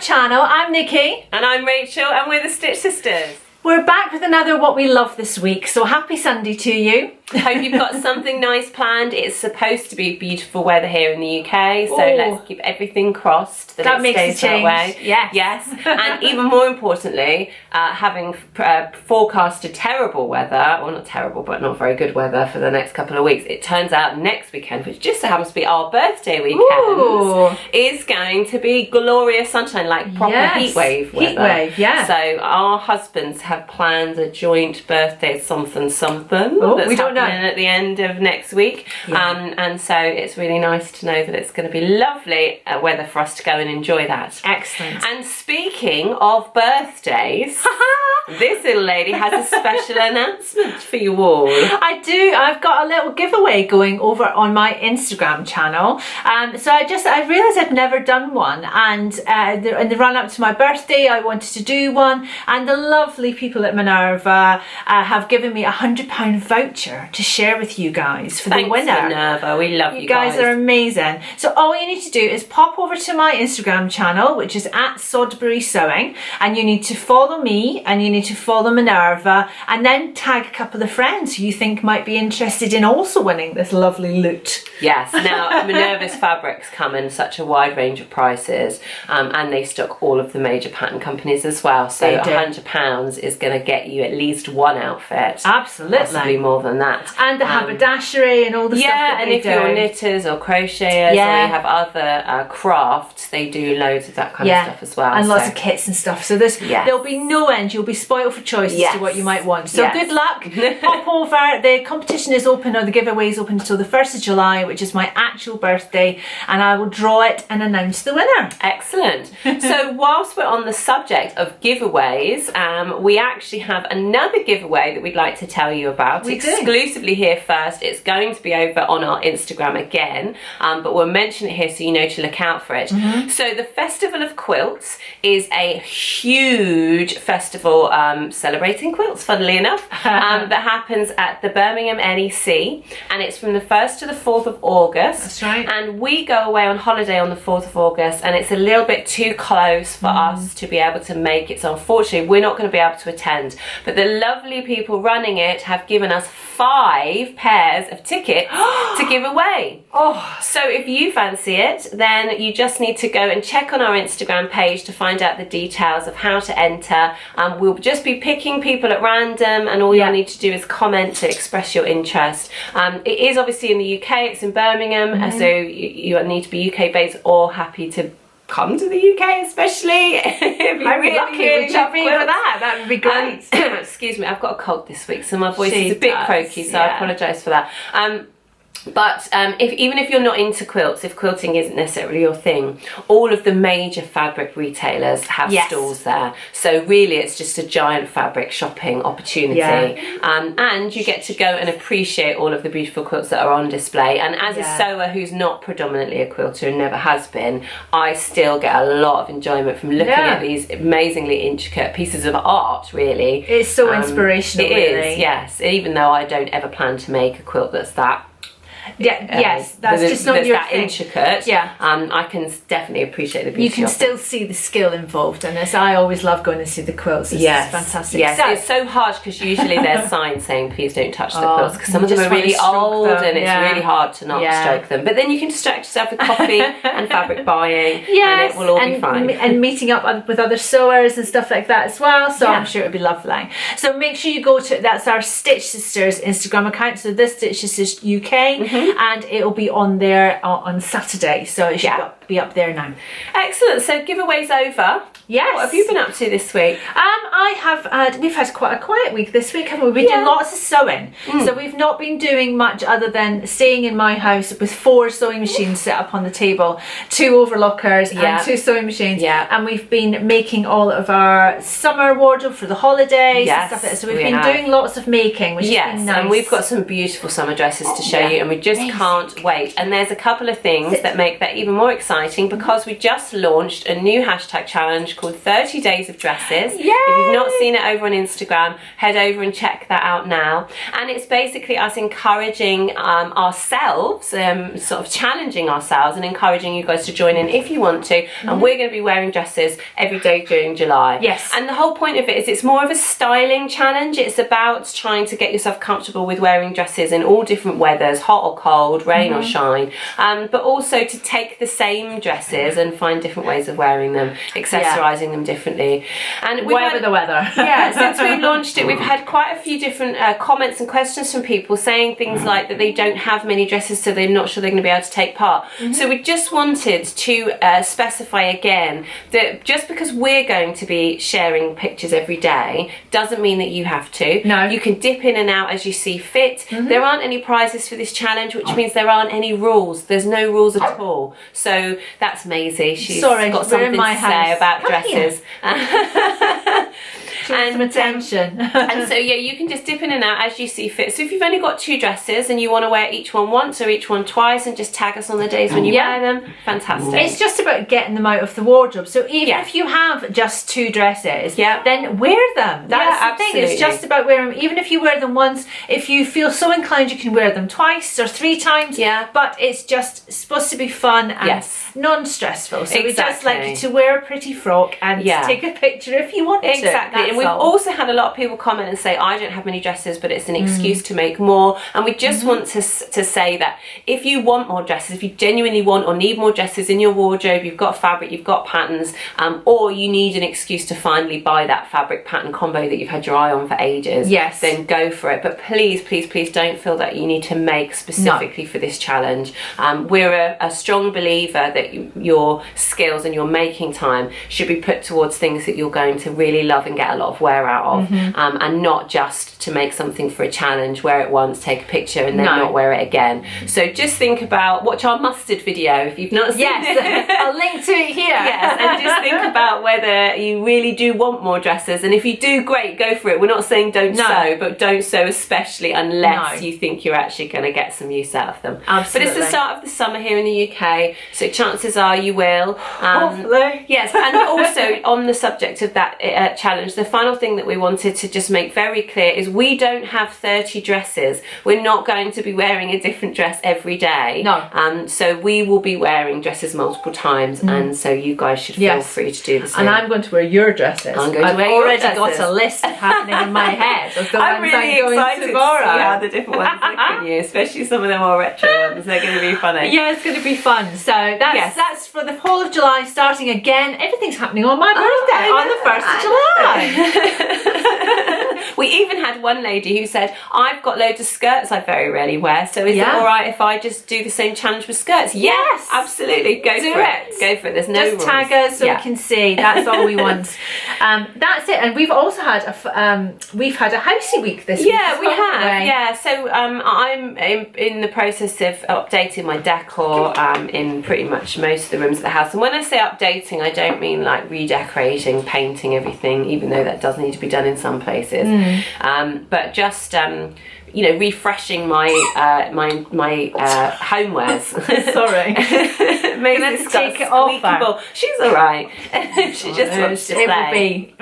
channel. I'm Nikki. And I'm Rachel, and we're the Stitch Sisters. We're back with another What We Love this week, so happy Sunday to you. Hope you've got something nice planned. It's supposed to be beautiful weather here in the UK, so let's keep everything crossed that it makes stays a change. that way. Yes. And even more importantly, having forecasted terrible weather, well not terrible, but not very good weather for the next couple of weeks, it turns out next weekend, which just so happens to be our birthday weekend, is going to be glorious sunshine, like proper heat wave weather. Heat wave, yeah. So our husbands have planned a joint birthday something that's we don't know at the end of next week, and so it's really nice to know that it's going to be lovely weather for us to go and enjoy that. Excellent. And speaking of birthdays, this little lady has a special announcement for you all. I do. I've got a little giveaway going over on my Instagram channel. So I realised I've never done one, and in the run up to my birthday I wanted to do one, and the lovely people at Minerva have given me a £100 voucher to share with you guys for the winner. Thanks, Minerva. We love you guys. You guys are amazing. So all you need to do is pop over to my Instagram channel, which is at Sodbury Sewing, and you need to follow me and you need to follow Minerva, and then tag a couple of friends who you think might be interested in also winning this lovely loot. Yes. Now Minerva's fabrics come in such a wide range of prices, and they stock all of the major pattern companies as well. So £100 is going to get you at least one outfit. Absolutely. Possibly more than that. And the haberdashery and all the stuff that and they if you're knitters or crocheters or you have other crafts, they do loads of that kind of stuff as well. And lots of kits and stuff. So there'll be no end. You'll be spoiled for choice as to what you might want. So good luck. Pop over. The competition is open, or the giveaway is open until the 1st of July, which is my actual birthday, and I will draw it and announce the winner. Excellent. So whilst we're on the subject of giveaways, we actually have another giveaway that we'd like to tell you about. Exclusively here first. It's going to be over on our Instagram again, but we'll mention it here so you know to look out for it. So the Festival of Quilts is a huge festival celebrating quilts, funnily enough, that happens at the Birmingham NEC, and it's from the 1st to the 4th of August. That's right. And we go away on holiday on the 4th of August, and it's a little bit too close for us to be able to make it, so unfortunately we're not going to be able to attend, but the lovely people running it have given us 5 pairs of tickets to give away. So if you fancy it, then you just need to go and check on our Instagram page to find out the details of how to enter. We'll just be picking people at random, and all you'll need to do is comment to express your interest. It is obviously in the UK, it's in Birmingham, so you need to be UK based or happy to come to the UK, especially if you're really lucky with that. That would be great. Excuse me, I've got a cold this week, so my voice is a bit croaky, so I apologise for that. But even if you're not into quilts, if quilting isn't necessarily your thing, all of the major fabric retailers have stalls there. So really it's just a giant fabric shopping opportunity. And you get to go and appreciate all of the beautiful quilts that are on display. And as a sewer who's not predominantly a quilter and never has been, I still get a lot of enjoyment from looking at these amazingly intricate pieces of art, really. It's so inspirational, It is, yes. Even though I don't ever plan to make a quilt that's that that's just not your thing. Intricate. I can definitely appreciate the beauty. You can still see the skill involved in this. I always love going to see the quilts. It's fantastic. It's so hard because usually there's signs saying please don't touch the quilts, because some of them are really old and it's really hard to not stroke them. But then you can distract yourself with coffee and fabric buying, and it will all be fine. And meeting up with other sewers and stuff like that as well. So I'm sure it'll be lovely. So make sure you go to, that's our Stitch Sisters Instagram account. So this Stitch Sisters UK. And it'll be on there on Saturday, so it should be up there now. Excellent. So giveaways over. Yes. What have you been up to this week? We've had quite a quiet week this week, haven't we? We've been doing lots of sewing. So we've not been doing much other than staying in my house with 4 sewing machines set up on the table, 2 overlockers and 2 sewing machines. And we've been making all of our summer wardrobe for the holidays and stuff like that. So we've been doing lots of making, which has been nice. And we've got some beautiful summer dresses to show you, and we just can't wait. And there's a couple of things that make that even more exciting, because we just launched a new hashtag challenge called 30 Days of Dresses. Yay! If you've not seen it over on Instagram, head over and check that out now. And it's basically us encouraging ourselves, sort of challenging ourselves and encouraging you guys to join in if you want to. And we're going to be wearing dresses every day during July. Yes. And the whole point of it is it's more of a styling challenge. It's about trying to get yourself comfortable with wearing dresses in all different weathers, hot or cold, rain or shine, but also to take the same dresses and find different ways of wearing them, accessorizing them differently. And whatever the weather. Yeah, since we launched it, we've had quite a few different comments and questions from people saying things like that they don't have many dresses, so they're not sure they're going to be able to take part. So we just wanted to specify again that just because we're going to be sharing pictures every day doesn't mean that you have to. No. You can dip in and out as you see fit. There aren't any prizes for this challenge, which means there aren't any rules. There's no rules at all. So that's Maisie. She's got something to say about dresses. And some attention. And so yeah, you can just dip in and out as you see fit. So if you've only got 2 dresses and you want to wear each one once or each one twice, and just tag us on the days when you wear them, fantastic. It's just about getting them out of the wardrobe. So even if you have just 2 dresses, then wear them. That's the thing. It's just about wearing them. Even if you wear them once, if you feel so inclined, you can wear them twice or 3 times. Yeah. But it's just supposed to be fun and non-stressful. So we just like you to wear a pretty frock and take a picture if you want to. Exactly. And we've also had a lot of people comment and say, I don't have many dresses, but it's an excuse to make more. And we just want to say that if you want more dresses, if you genuinely want or need more dresses in your wardrobe, you've got fabric, you've got patterns, or you need an excuse to finally buy that fabric pattern combo that you've had your eye on for ages, then go for it. But please, please, please don't feel that you need to make specifically for this challenge. We're a strong believer that your skills and your making time should be put towards things that you're going to really love and get a lot of wear out of, and not just to make something for a challenge, wear it once, take a picture, and then not wear it again. So just think about, watch our mustard video if you've not seen it. I'll link to it here. And just think about whether you really do want more dresses, and if you do, great, go for it. We're not saying don't sew, but don't sew especially unless you think you're actually going to get some use out of them. Absolutely. But it's the start of the summer here in the UK, so chances are you will. Hopefully. Yes, and also on the subject of that challenge, the final thing that we wanted to just make very clear is we don't have 30 dresses. We're not going to be wearing a different dress every day. No. So we will be wearing dresses multiple times, and so you guys should feel free to do the same. And I'm going to wear your dresses. I'm going to wear your dresses. I've already got a list happening in my head of the I'm ones really I'm going excited tomorrow. to see how the different ones look at you, especially some of the more retro ones. They're going to be funny. Yeah, it's going to be fun. So that's for the whole of July, starting again. Everything's happening on my birthday on the 1st of July. We even had one lady who said, I've got loads of skirts I very rarely wear, so is it alright if I just do the same challenge with skirts? Yes, absolutely. Go for it. Go for it. There's no rules. Tag us so we can see. That's all we want. That's it. And we've also had a housey week this week. Yeah, we have. Yeah, so I'm in the process of updating my decor in pretty much most of the rooms of the house. And when I say updating, I don't mean like redecorating, painting everything, even though that does need to be done in some places. But just refreshing my homewares. Sorry. Maybe take it off. She's alright. She just wants to play.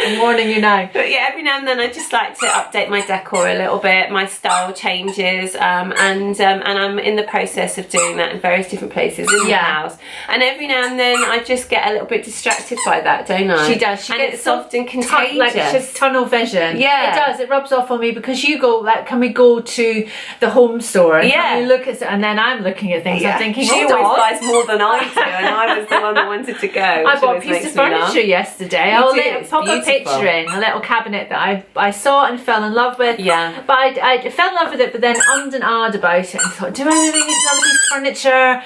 I'm warning you now. But yeah, every now and then I just like to update my decor a little bit. My style changes, and I'm in the process of doing that in various different places in the house. And every now and then I just get a little bit distracted by that, don't I? She does. She and gets it's soft and contagious. Like she's tunnel vision. Yeah, it does. It rubs off on me because you go like, can we go to the home store? And can we look at it? And then I'm looking at things. I'm thinking, she always buys more than I do, and I was the one that wanted to go. I bought a piece of furniture yesterday. I'll pop a picture in a little cabinet that I saw and fell in love with. Yeah. But I fell in love with it, but then ummed and ahed about it and thought, do I really need another piece of furniture?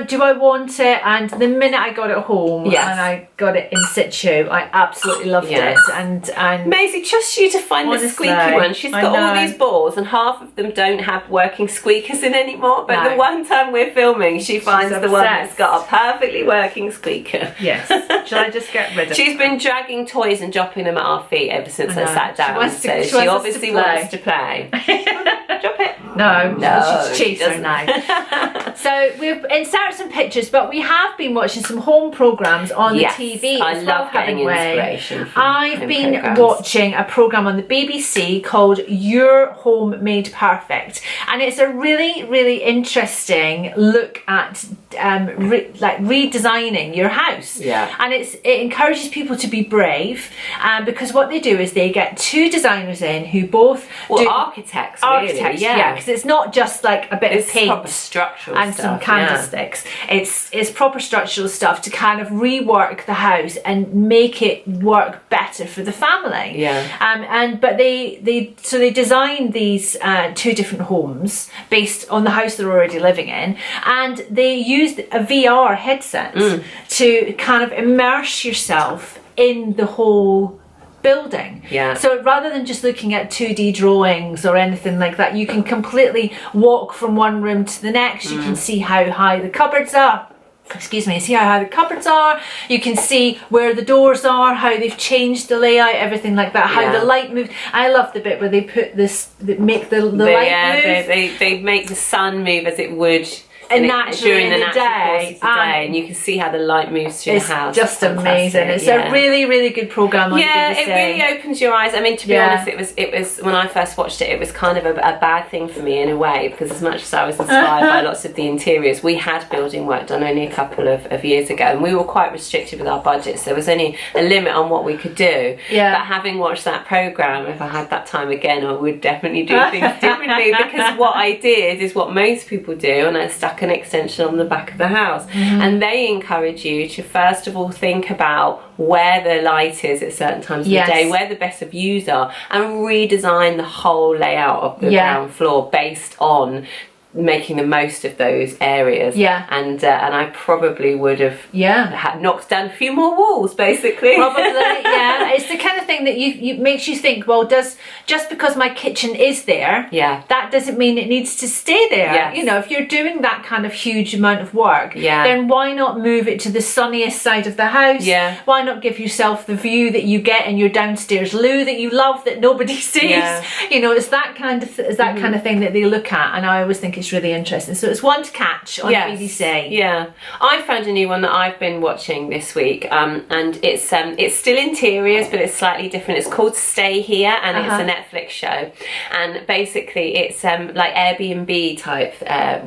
Do I want it? And the minute I got it home and I got it in situ, I absolutely loved it. And Maisie, trust you to find the squeaky one. She's got all these balls, and half of them don't have working squeakers in anymore. But the one time we're filming, she finds the one that's got a perfectly working squeaker. Yes. Shall I just get rid of it? She's been dragging toys and dropping them at our feet ever since I sat down. She obviously wants to play. Drop it. No, No, she's she chaser now. So we've inserted some pictures, but we have been watching some home programs on Yes, the TV. I as love well, getting haven't we? inspiration from I've home been programmes. watching a program on the BBC called Your Home Made Perfect, and it's a really, really interesting look at redesigning your house. Yeah. And it encourages people to be brave, because what they do is they get two designers in who both do architects, architects, yeah, because it's not just like a bit of paint proper structural and stuff, some candlesticks. It's proper structural stuff to kind of rework the house and make it work better for the family. Yeah. But they design these two different homes based on the house they're already living in, and they used a VR headset to kind of immerse yourself in the whole building. Yeah. So rather than just looking at 2D drawings or anything like that, you can completely walk from one room to the next. You can see how high the cupboards are. Excuse me, see how high the cupboards are. You can see where the doors are, how they've changed the layout, everything like that, how the light moves. I love the bit where they put this, they make the light move. They make the sun move as it would during the natural course of the day, and you can see how the light moves through the house. It's just amazing. It's a really, really good program on the BBC. It really opens your eyes. I mean, to be honest, it was when I first watched it, it was kind of a bad thing for me in a way, because as much as I was inspired by lots of the interiors, we had building work done only a couple of years ago, and we were quite restricted with our budgets. There was only a limit on what we could do. Yeah. But having watched that program, if I had that time again, I would definitely do things differently, because what I did is what most people do, and I stuck an extension on the back of the house. And they encourage you to first of all think about where the light is at certain times of the day, where the better views are, and redesign the whole layout of the ground floor based on making the most of those areas. And I probably would have knocked down a few more walls, basically. Probably. It's the kind of thing that you makes you think, well, just because my kitchen is there, that doesn't mean it needs to stay there. You know, if you're doing that kind of huge amount of work, then why not move it to the sunniest side of the house? Why not give yourself the view that you get in your downstairs loo that you love, that nobody sees? You know, it's that kind of thing that they look at, and I always think it's really interesting. So it's one to catch on BBC. I found a new one that I've been watching this week, and it's still interiors, but it's slightly different. It's called Stay Here, and it's a Netflix show, and basically it's like Airbnb type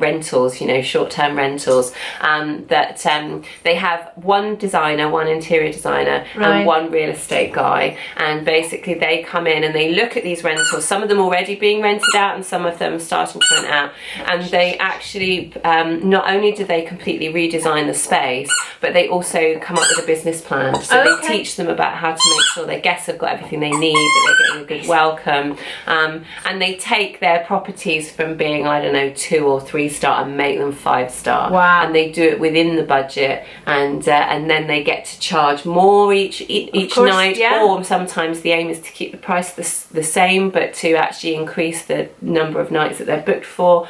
rentals, you know, short-term rentals, that they have one designer, one interior designer, and one real estate guy, and basically they come in and they look at these rentals, some of them already being rented out and some of them starting to rent out, and they actually not only do they completely redesign the space, but they also come up with a business plan. So they teach them about how to make sure their guests have got everything they need, that they're getting a good welcome, and they take their properties from being, I don't know, 2 or 3 star and make them 5 star. And they do it within the budget, and then they get to charge more each night, or sometimes the aim is to keep the price the same, but to actually increase the number of nights that they're booked for.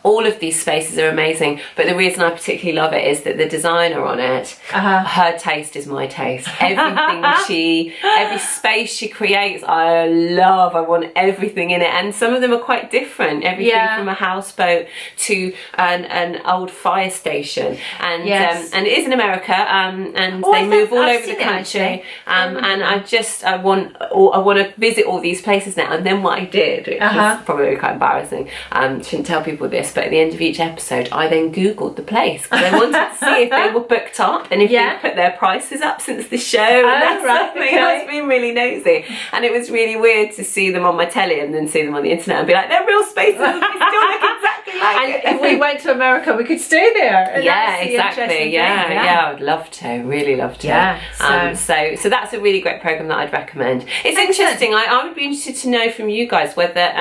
All of these spaces are amazing, but the reason I particularly love it is that the designer on it, her taste is my taste. Everything every space she creates, I love. I want everything in it, and some of them are quite different. Everything from a houseboat to an old fire station, and it is in America, and they move all over the country. And I want to visit all these places now. And then what I did, which is probably quite embarrassing, shouldn't tell people this, but at the end of each episode I then googled the place, because I wanted to see if they were booked up and if they put their prices up since the show. I was being really nosy, and it was really weird to see them on my telly and then see them on the internet and be like, they're real spaces, they still look exactly like it. If we went to America, we could stay there. And exactly. I would love to, really love to. So that's a really great program that I'd recommend. It's interesting. I would be interested to know from you guys whether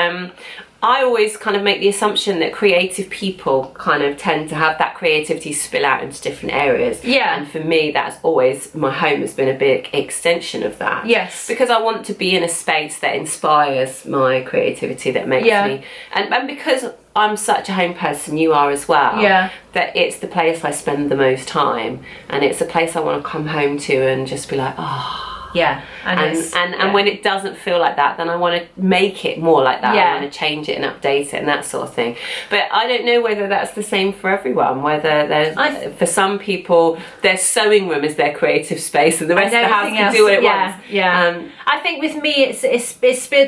I always kind of make the assumption that creative people kind of tend to have that creativity spill out into different areas. And for me, that's always, my home has been a big extension of that. Because I want to be in a space that inspires my creativity, that makes me, and because I'm such a home person, you are as well, that it's the place I spend the most time, and it's a place I want to come home to and just be like, Yeah, and when it doesn't feel like that, then I want to make it more like that. Yeah. I want to change it and update it and that sort of thing. But I don't know whether that's the same for everyone. Whether there's for some people, their sewing room is their creative space, and the rest of the house can do what it wants. Yeah. I think with me, it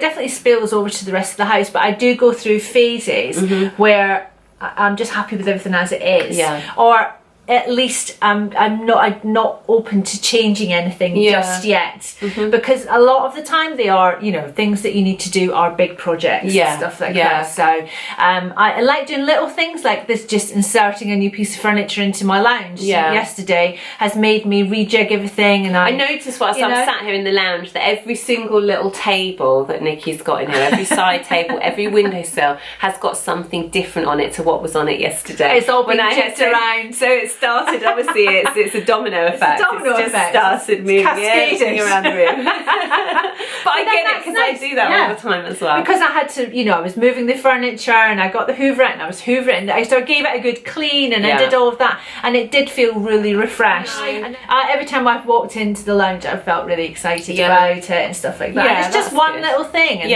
definitely spills over to the rest of the house. But I do go through phases where I'm just happy with everything as it is. Yeah. Or at least I'm not open to changing anything just yet, because a lot of the time they are, you know, things that you need to do are big projects, stuff like that. So I like doing little things like this. Just inserting a new piece of furniture into my lounge yesterday has made me rejig everything, and I noticed whilst I'm sat here in the lounge that every single little table that Nikki's got in here, every side table, every windowsill has got something different on it to what was on it yesterday. It's all been jigged around. So it started, obviously it's a domino effect. It's just started moving everything around the room. But I get it, because I do that all the time as well. Because I had to, you know, I was moving the furniture and I got the Hoover out and I was hoovering it, so I gave it a good clean and I did all of that, and it did feel really refreshed. And every time I've walked into the lounge, I've felt really excited about it and stuff like that. And it's just one little thing, and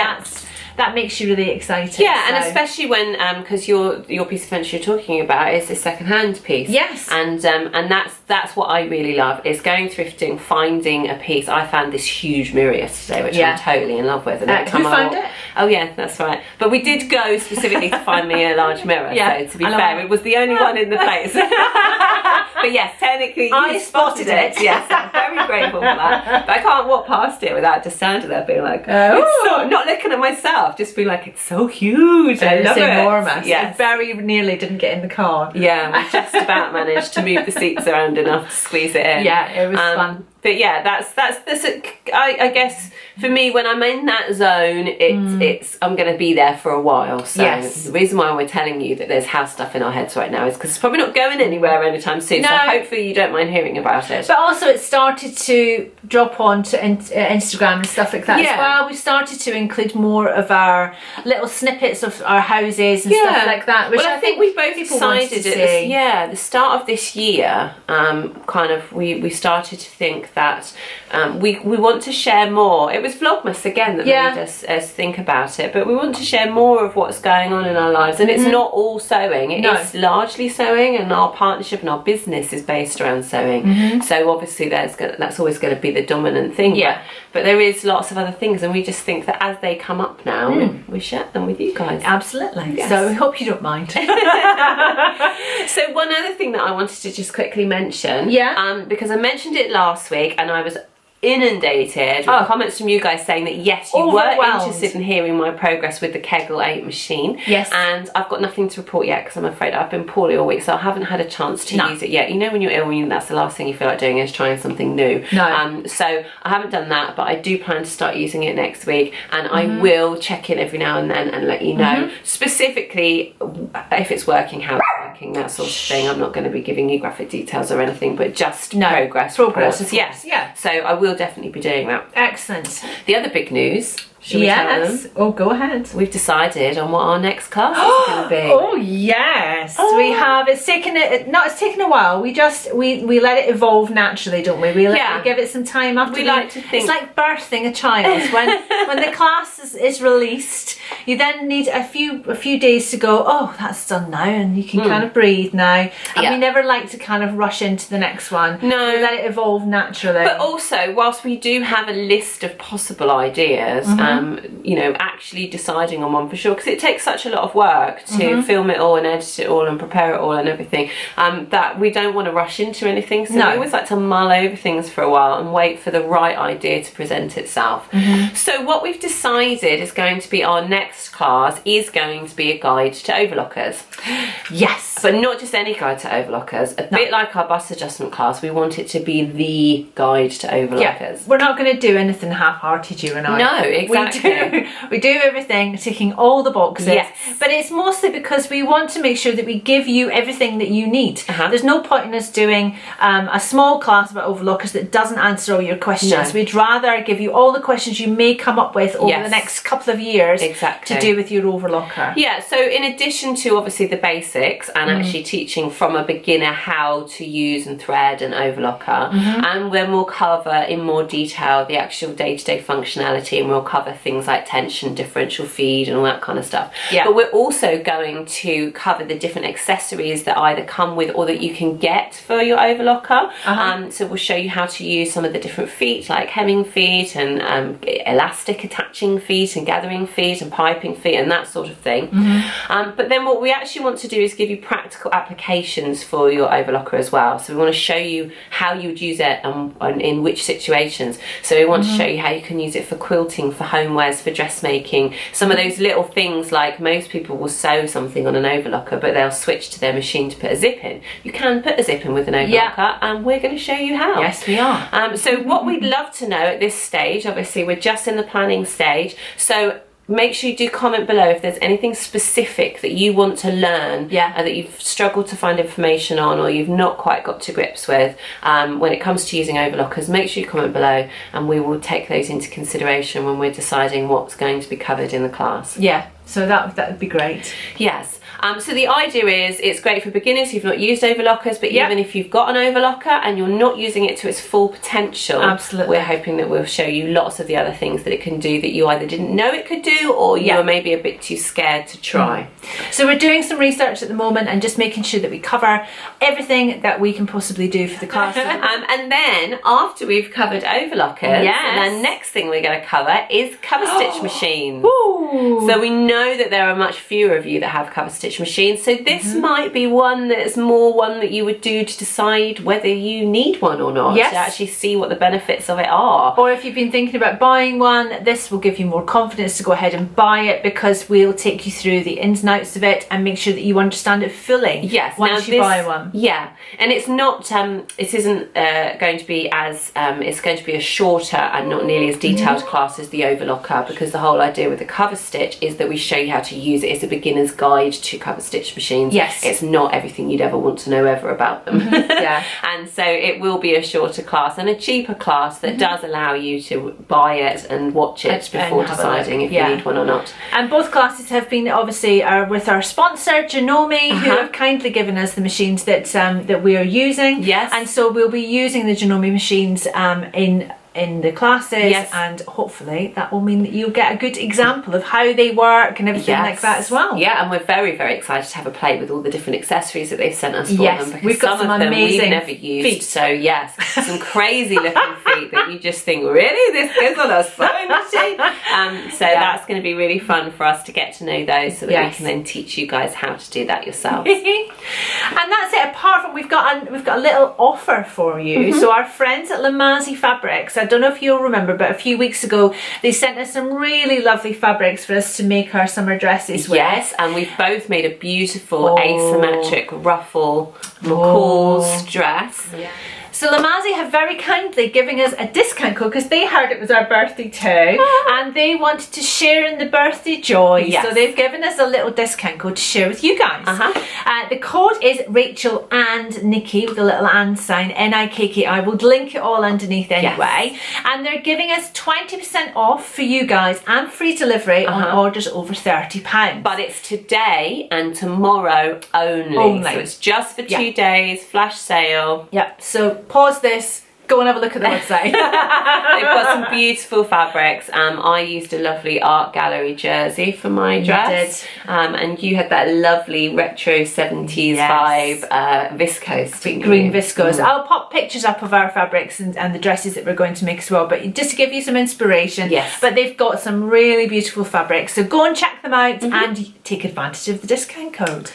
that makes you really excited. Yeah, and especially when because your piece of furniture you're talking about is a second-hand piece. Yes. And that's what I really love, is going thrifting, finding a piece. I found this huge mirror yesterday, which I'm totally in love with. And who found it? Oh yeah, that's right. But we did go specifically to find me a large mirror. So to be fair, it was the only one in the place. But yes, technically you spotted it. Yes, I'm very grateful for that. But I can't walk past it without just standing there being like, not looking at myself, just being like, it's so huge. I love it. It's enormous. Yes. I very nearly didn't get in the car. Yeah, we just about managed to move the seats around enough to squeeze it in. Yeah, it was fun. But yeah, that's I guess for me, when I'm in that zone, it's I'm going to be there for a while. So the reason why we're telling you that there's house stuff in our heads right now is because it's probably not going anywhere anytime soon. No. So hopefully you don't mind hearing about it. But also it started to drop onto Instagram and stuff like that as well. We started to include more of our little snippets of our houses and stuff like that. Which I think we both decided at the start of this year, we started to think that we want to share more. It was Vlogmas again that made us think about it, but we want to share more of what's going on in our lives, and it's not all sewing. It is largely sewing, and our partnership and our business is based around sewing. So obviously that's always going to be the dominant thing. But there is lots of other things, and we just think that as they come up now, we share them with you guys. Absolutely. Yes. So we hope you don't mind. So one other thing that I wanted to just quickly mention, because I mentioned it last week and I was inundated with comments from you guys saying that yes, you were interested in hearing my progress with the Kegel 8 machine. Yes. And I've got nothing to report yet because I'm afraid I've been poorly all week, so I haven't had a chance to use it yet. You know when you're ill, that's the last thing you feel like doing is trying something new. So I haven't done that, but I do plan to start using it next week, and I will check in every now and then and let you know specifically if it's working, how it's working, that sort of thing. I'm not going to be giving you graphic details or anything, but just progress reports. Yes. So I will definitely be doing that. Excellent. The other big news, shall we tell them? Oh, go ahead. We've decided on what our next class is going to be. Oh yes, we have. It's taken a while. We let it evolve naturally, don't we? We give it some time after. We like to think it's like birthing a child. When the class is released, you then need a few days to go, oh, that's done now, and you can kind of breathe now. And we never like to kind of rush into the next one. No, we let it evolve naturally. But also, whilst we do have a list of possible ideas, actually deciding on one for sure, because it takes such a lot of work to film it all and edit it all and prepare it all and everything, that we don't want to rush into anything. So we always like to mull over things for a while and wait for the right idea to present itself. So what we've decided is going to be our next class is going to be a guide to overlockers. Yes. But not just any guide to overlockers. A bit like our bust adjustment class, we want it to be the guide to overlockers. We're not going to do anything half-hearted, you and I. No, exactly. Exactly. We do everything, ticking all the boxes. Yes. But it's mostly because we want to make sure that we give you everything that you need. There's no point in us doing a small class about overlockers that doesn't answer all your questions. No. We'd rather give you all the questions you may come up with over the next couple of years to do with your overlocker. Yeah, so in addition to obviously the basics and actually teaching from a beginner how to use and thread an overlocker, and then we'll cover in more detail the actual day-to-day functionality, and we'll cover things like tension, differential feed and all that kind of stuff. But we're also going to cover the different accessories that either come with or that you can get for your overlocker. So we'll show you how to use some of the different feet, like hemming feet and elastic attaching feet and gathering feet and piping feet and that sort of thing. But then what we actually want to do is give you practical applications for your overlocker as well. So we want to show you how you would use it and in which situations. So we want to show you how you can use it for quilting, for homewares, for dressmaking. Some of those little things, like most people will sew something on an overlocker, but they'll switch to their machine to put a zip in. You can put a zip in with an overlocker, and we're going to show you how. Yes, we are. So what we'd love to know at this stage, obviously we're just in the planning stage, so make sure you do comment below if there's anything specific that you want to learn that you've struggled to find information on or you've not quite got to grips with when it comes to using overlockers. Make sure you comment below and we will take those into consideration when we're deciding what's going to be covered in the class. Yeah, so that would be great. Yes. So the idea is it's great for beginners who've not used overlockers, but even if you've got an overlocker and you're not using it to its full potential, we're hoping that we'll show you lots of the other things that it can do that you either didn't know it could do or you were maybe a bit too scared to try. So we're doing some research at the moment and just making sure that we cover everything that we can possibly do for the class. And then after we've covered overlockers, the next thing we're going to cover is cover stitch machines. So we know that there are much fewer of you that have cover stitch machine, so this might be one that's more one that you would do to decide whether you need one or not, to actually see what the benefits of it are. Or if you've been thinking about buying one, this will give you more confidence to go ahead and buy it, because we'll take you through the ins and outs of it and make sure that you understand it fully once you buy one. And it's not it isn't going to be as it's going to be a shorter and not nearly as detailed class as the overlocker, because the whole idea with the cover stitch is that we show you how to use it as a beginner's guide to cover stitch machines. It's not everything you'd ever want to know ever about them. And so it will be a shorter class and a cheaper class that does allow you to buy it and watch it before deciding if you need one or not. And both classes have been obviously with our sponsor Janome, who have kindly given us the machines that that we are using. And so we'll be using the Janome machines in the classes, and hopefully that will mean that you'll get a good example of how they work and everything like that as well. And we're very, very excited to have a play with all the different accessories that they've sent us for them, because we've got some of them amazing we've never used feet. So some crazy looking feet that you just think, really, this goes on a sewing machine? So that's going to be really fun for us to get to know those, so that we can then teach you guys how to do that yourselves. And that's it. Apart from we've got a little offer for you. So our friends at Lamazi Fabrics, I don't know if you'll remember, but a few weeks ago they sent us some really lovely fabrics for us to make our summer dresses with. And we've both made a beautiful asymmetric ruffle McCall's dress. So Lamazi have very kindly given us a discount code, because they heard it was our birthday too, and they wanted to share in the birthday joy. So they've given us a little discount code to share with you guys. The code is Rachel and Nikki, with a little and sign, Nikki. We'll link it all underneath anyway. And they're giving us 20% off for you guys and free delivery on orders over £30. But it's today and tomorrow only. So it's just for 2 days, flash sale. So pause this, go and have a look at the website. They've got some beautiful fabrics. I used a lovely art gallery jersey for my dress. And you had that lovely retro 70s vibe viscose. Green viscose. I'll pop pictures up of our fabrics and the dresses that we're going to make as well, but just to give you some inspiration. But they've got some really beautiful fabrics, so go and check them out and take advantage of the discount code.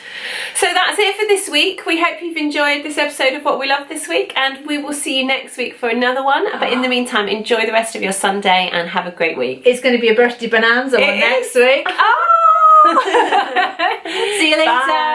So that's it for this week. We hope you've enjoyed this episode of What We Love this week, and we will see you next week for another one. But in the meantime, enjoy the rest of your Sunday and have a great week. It's going to be a birthday bonanza next week. See you later. Bye.